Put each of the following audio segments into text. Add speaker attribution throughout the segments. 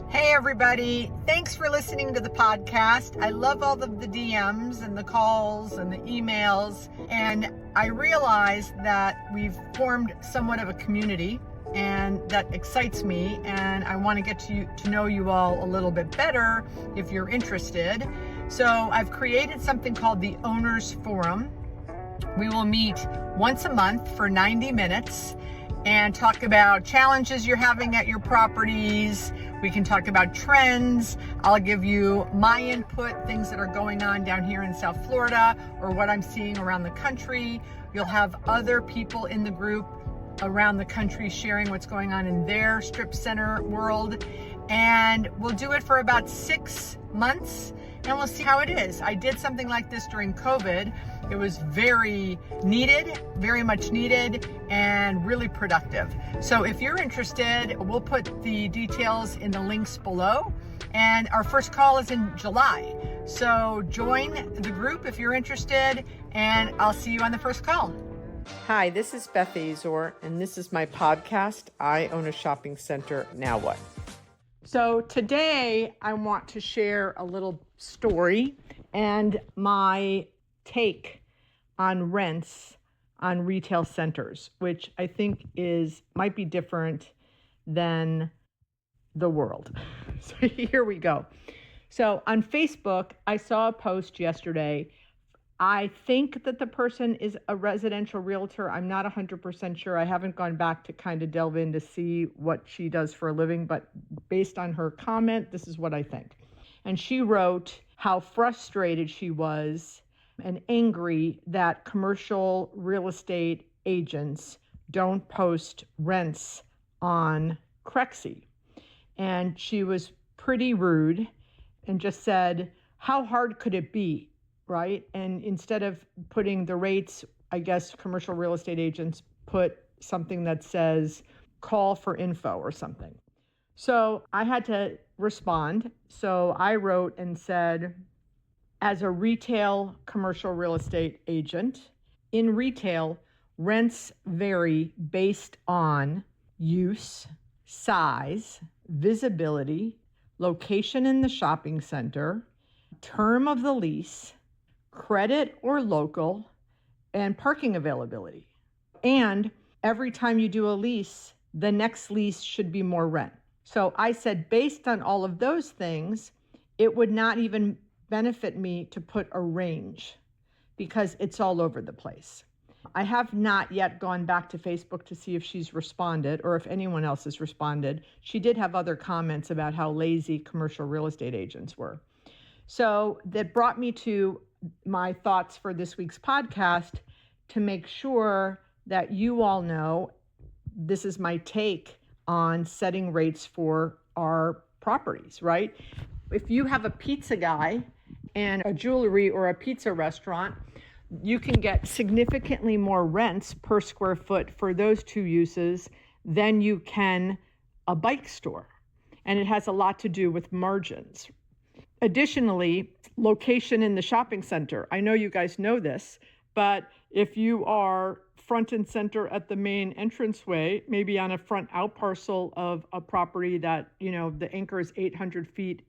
Speaker 1: Hey everybody, thanks for listening to the podcast. I love all of the DMs and the calls and the emails, and I realize that we've formed somewhat of a community, and that excites me, and I want to get to know you all a little bit better if you're interested. So I've created something called the Owners Forum. We will meet once a month for 90 minutes and talk about challenges you're having at your properties. We can talk about trends. I'll give you my input, things that are going on down here in South Florida or what I'm seeing around the country. You'll have other people in the group around the country sharing what's going on in their strip center world. And we'll do it for about 6 months and we'll see how it is. I did something like this during COVID. It was very needed, very much needed, and really productive. So if you're interested, we'll put the details in the links below. And our first call is in July. So join the group if you're interested, and I'll see you on the first call.
Speaker 2: Hi, this is Beth Azor, and this is my podcast, I Own a Shopping Center, Now What? So today I want to share a little story and my take on rents on retail centers, which I think might be different than the world. So here we go. So on Facebook, I saw a post yesterday. I think that the person is a residential realtor. I'm not 100% sure. I haven't gone back to kind of delve in to see what she does for a living, but based on her comment, this is what I think. And she wrote how frustrated she was and angry that commercial real estate agents don't post rents on Crexy. And she was pretty rude and just said, how hard could it be? Right? And instead of putting the rates, I guess commercial real estate agents put something that says call for info or something. So I had to respond. So I wrote and said, as a retail commercial real estate agent, in retail, rents vary based on use, size, visibility, location in the shopping center, term of the lease, credit or local, and parking availability. And every time you do a lease, the next lease should be more rent. So I said, based on all of those things, it would not even benefit me to put a range because it's all over the place. I have not yet gone back to Facebook to see if she's responded or if anyone else has responded. She did have other comments about how lazy commercial real estate agents were. So that brought me to my thoughts for this week's podcast to make sure that you all know this is my take on setting rates for our properties, right? If you have a pizza guy and a jewelry or a pizza restaurant, you can get significantly more rents per square foot for those two uses than you can a bike store. And it has a lot to do with margins. Additionally, location in the shopping center. I know you guys know this, but if you are front and center at the main entranceway, maybe on a front outparcel of a property that, the anchor is 800 feet,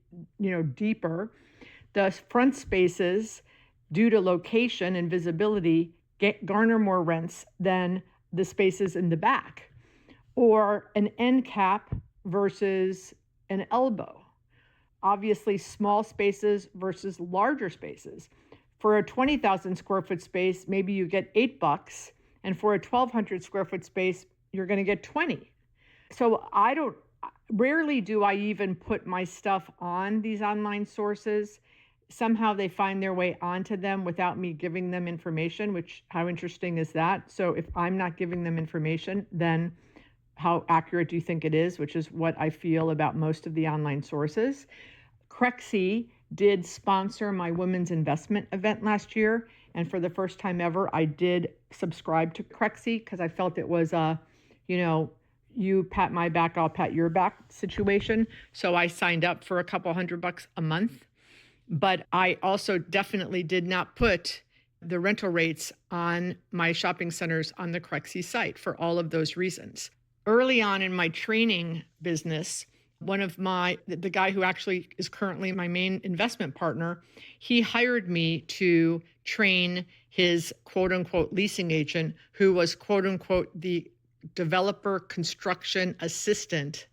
Speaker 2: deeper, the front spaces, due to location and visibility, garner more rents than the spaces in the back. Or an end cap versus an elbow. Obviously, small spaces versus larger spaces. For a 20,000 square foot space, maybe you get $8, and for a 1,200 square foot space, you're going to get 20. So rarely do I even put my stuff on these online sources. Somehow they find their way onto them without me giving them information, which how interesting is that? So if I'm not giving them information, then how accurate do you think it is, which is what I feel about most of the online sources. Crexy did sponsor my women's investment event last year. And for the first time ever, I did subscribe to Crexy because I felt it was a, you pat my back, I'll pat your back situation. So I signed up for a couple $100 a month. But I also definitely did not put the rental rates on my shopping centers on the Crexy site for all of those reasons. Early on in my training business, one of the guy who actually is currently my main investment partner, he hired me to train his quote unquote leasing agent, who was quote unquote the developer construction assistant.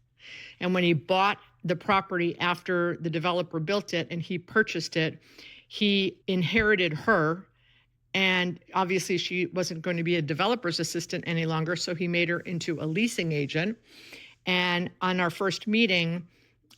Speaker 2: And when he bought the property after the developer built it and he purchased it, he inherited her. And obviously she wasn't going to be a developer's assistant any longer. So he made her into a leasing agent. And on our first meeting,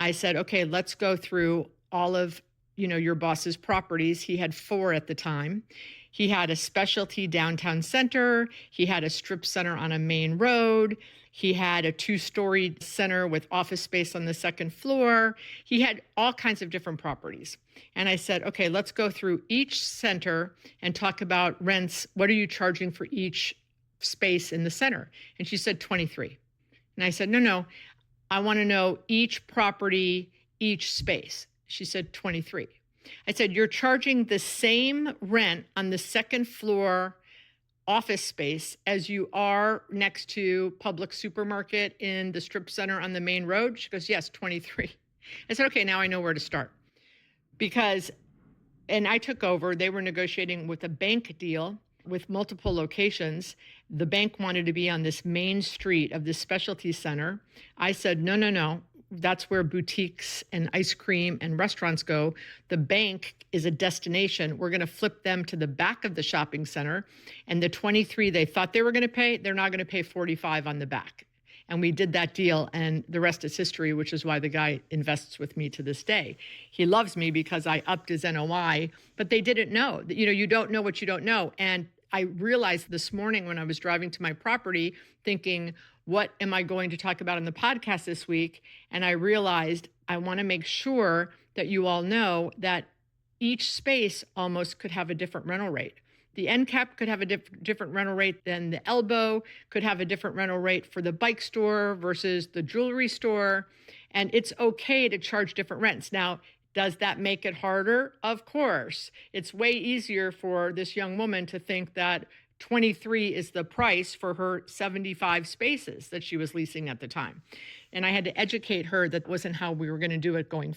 Speaker 2: I said, okay, let's go through all of, your boss's properties. He had 4 at the time. He had a specialty downtown center. He had a strip center on a main road. He had a 2-story center with office space on the 2nd floor. He had all kinds of different properties. And I said, okay, let's go through each center and talk about rents. What are you charging for each space in the center? And she said 23. And I said, no, I want to know each property, each space. She said 23. I said, you're charging the same rent on the 2nd floor office space as you are next to Publix supermarket in the strip center on the main road? She goes, yes, 23. I said, okay, now I know where to start. And I took over. They were negotiating with a bank deal with multiple locations. The bank wanted to be on this main street of this specialty center. I said, no. That's where boutiques and ice cream and restaurants go. The bank is a destination. We're going to flip them to the back of the shopping center. And the 23 they thought they were going to pay, they're not going to pay 45 on the back. And we did that deal, and the rest is history, which is why the guy invests with me to this day. He loves me because I upped his NOI, but they didn't know. You don't know what you don't know. And I realized this morning when I was driving to my property thinking, what am I going to talk about on the podcast this week? And I realized I want to make sure that you all know that each space almost could have a different rental rate. The end cap could have a different rental rate than the elbow, could have a different rental rate for the bike store versus the jewelry store. And it's okay to charge different rents. Now, does that make it harder? Of course. It's way easier for this young woman to think that 23 is the price for her 75 spaces that she was leasing at the time. And I had to educate her that wasn't how we were going to do it going,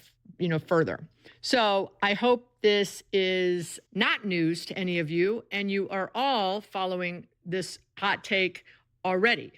Speaker 2: further. So I hope this is not news to any of you and you are all following this hot take already.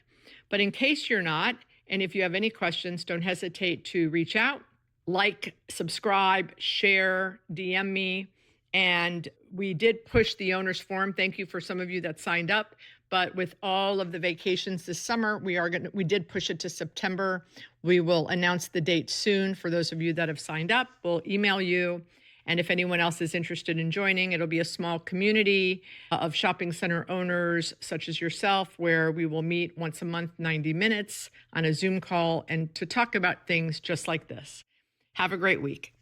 Speaker 2: But in case you're not, and if you have any questions, don't hesitate to reach out, like, subscribe, share, DM me. And we did push the owner's forum. Thank you for some of you that signed up. But with all of the vacations this summer, we did push it to September. We will announce the date soon for those of you that have signed up. We'll email you. And if anyone else is interested in joining, it'll be a small community of shopping center owners such as yourself, where we will meet once a month, 90 minutes on a Zoom call, and to talk about things just like this. Have a great week.